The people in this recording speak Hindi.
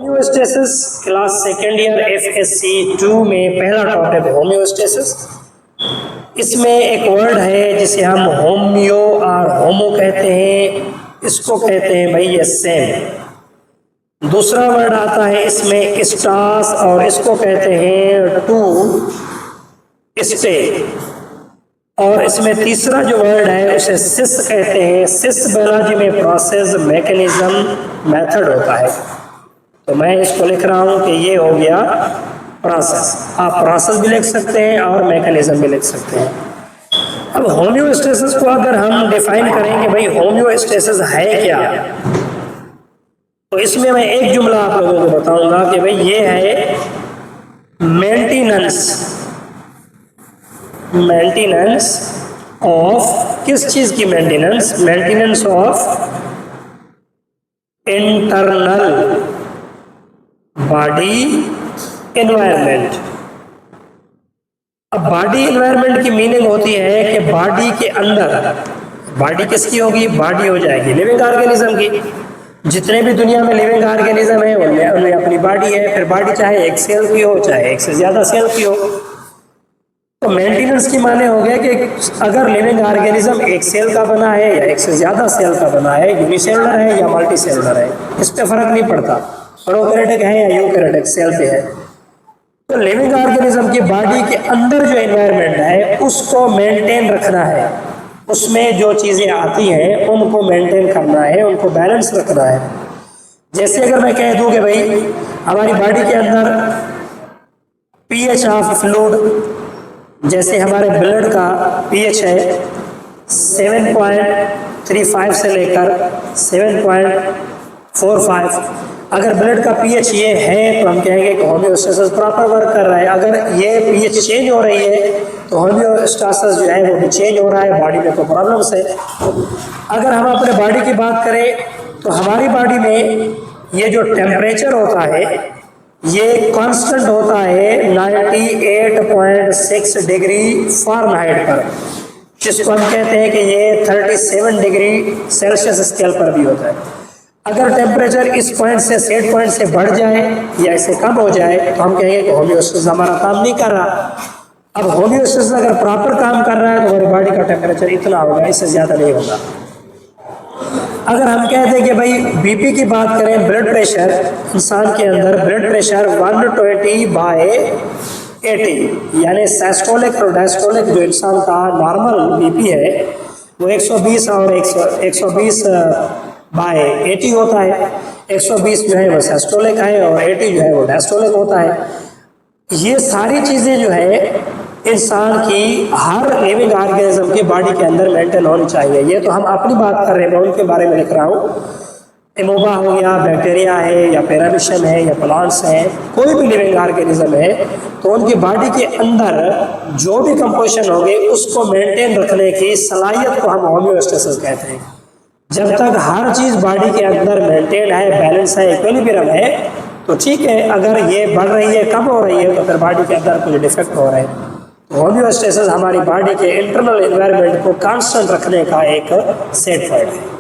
Homeostasis class second year FSC 2 में पहला टॉपिक होम्योस्टेसिस। इसमें एक वर्ड है जिसे हम होम्यो और होमो कहते हैं, इसको कहते हैं भाई ये सेम। दूसरा वर्ड आता है इसमें स्टास और इसको कहते हैं टू स्टे। और इसमें तीसरा जो वर्ड है उसे सिस कहते हैं। सिस बायोलॉजी में प्रोसेस, मैकेनिज्म, मेथड होता है। तो मैं इसको लिख रहा हूं कि ये हो गया प्रोसेस। आप प्रोसेस भी लिख सकते हैं और मैकेनिज्म भी लिख सकते हैं। अब होम्योस्टेसिस को अगर हम डिफाइन करेंगे भाई होम्योस्टेसिस है क्या, तो इसमें मैं एक जुमला आप लोगों को बताऊंगा कि भाई ये है मेंटेनेंस ऑफ, किस चीज की maintenance? Maintenance of internal body environment. अब बॉडी एनवायरनमेंट की मीनिंग होती है कि बॉडी के अंदर, बॉडी किसकी होगी? बॉडी हो जाएगी लिविंग ऑर्गेनिज्म की। जितने भी दुनिया में लिविंग ऑर्गेनिज्म है उनमें अपनी बॉडी है। फिर बॉडी चाहे एक सेल की हो चाहे एक से ज्यादा सेल की हो। तो मेंटेनेंस की माने हो गया कि अगर लिविंग ऑर्गेनिज्म एक सेल का बना है या एक से ज्यादा सेल का बना है, यूनिसेलुलर है या मल्टी सेलुलर है, इस पर फर्क नहीं पड़ता, प्रोकैरियोटिक है या यूकैरियोटिक सेल पे है। तो लिविंग ऑर्गेनिज्म की बॉडी के अंदर जो एनवायरनमेंट है उसको मेंटेन रखना है। उसमें जो चीजें आती हैं उनको मेंटेन करना है, उनको बैलेंस रखना है। जैसे अगर मैं कह दूं कि भाई हमारी बॉडी के अंदर पीएच ऑफ फ्लूइड, जैसे हमारे ब्लड का पीएच है 7.35 से लेकर 7.45। अगर ब्लड का पीएच ये है तो हम कहेंगे कि होम्योस्टेसिस प्रॉपर वर्क कर रहा है। अगर ये पीएच चेंज हो रही है तो होम्योस्टेसिस जो है वो भी चेंज हो रहा है, बॉडी में कोई प्रॉब्लम्स है। अगर हम अपने बॉडी की बात करें तो हमारी बॉडी में ये जो टेम्परेचर होता है ये कांस्टेंट होता है 98.6 डिग्री फ़ारेनहाइट पर, जिसको हम कहते हैं कि ये 37 डिग्री सेल्सियस स्केल पर भी होता है। अगर टेम्परेचर इस पॉइंट से सेट पॉइंट से बढ़ जाए या इससे कम हो जाए तो हम कहेंगे कि होम्योस्टेसिस हमारा काम नहीं कर रहा। अब होम्योस्टेसिस अगर प्रॉपर काम कर रहा है तो हमारी बॉडी का टेम्परेचर इतना होगा, इससे ज़्यादा नहीं होगा। अगर हम कहते हैं कि भाई बीपी की बात करें, ब्लड प्रेशर, इंसान के अंदर ब्लड प्रेशर 120/80 यानी सिस्टोलिक और डायस्टोलिक जो इंसान का नॉर्मल बीपी है वो 120 और 120/80 होता है। 120 जो है वो सिस्टोलिक है और 80 जो है वो डायस्टोलिक होता है। ये सारी चीज़ें जो है इंसान की हर लिविंग ऑर्गेनिज्म की बॉडी के अंदर मेंटेन होनी चाहिए। ये तो हम अपनी बात कर रहे हैं, मैं उनके बारे में लिख रहा हूँ। एमोबा हो गया, बैक्टीरिया है या पैरामिशन है या प्लांट्स है, कोई भी लिविंग ऑर्गेनिज्म है तो उनकी बॉडी के अंदर जो भी कंपोजिशन होगी उसको मेंटेन रखने की सलाहियत को हम होम्योस्टेसिस कहते हैं। जब तक हर चीज़ बॉडी के अंदर मेंटेन है, बैलेंस है, इक्विलिब्रियम है तो ठीक है। अगर ये बढ़ रही है, कम हो रही है तो फिर बॉडी के अंदर कुछ डिफेक्ट हो रहा है। होम्योस्टेसिस हमारी बॉडी के इंटरनल एनवायरनमेंट को कांस्टेंट रखने का एक सेट वर्ड है।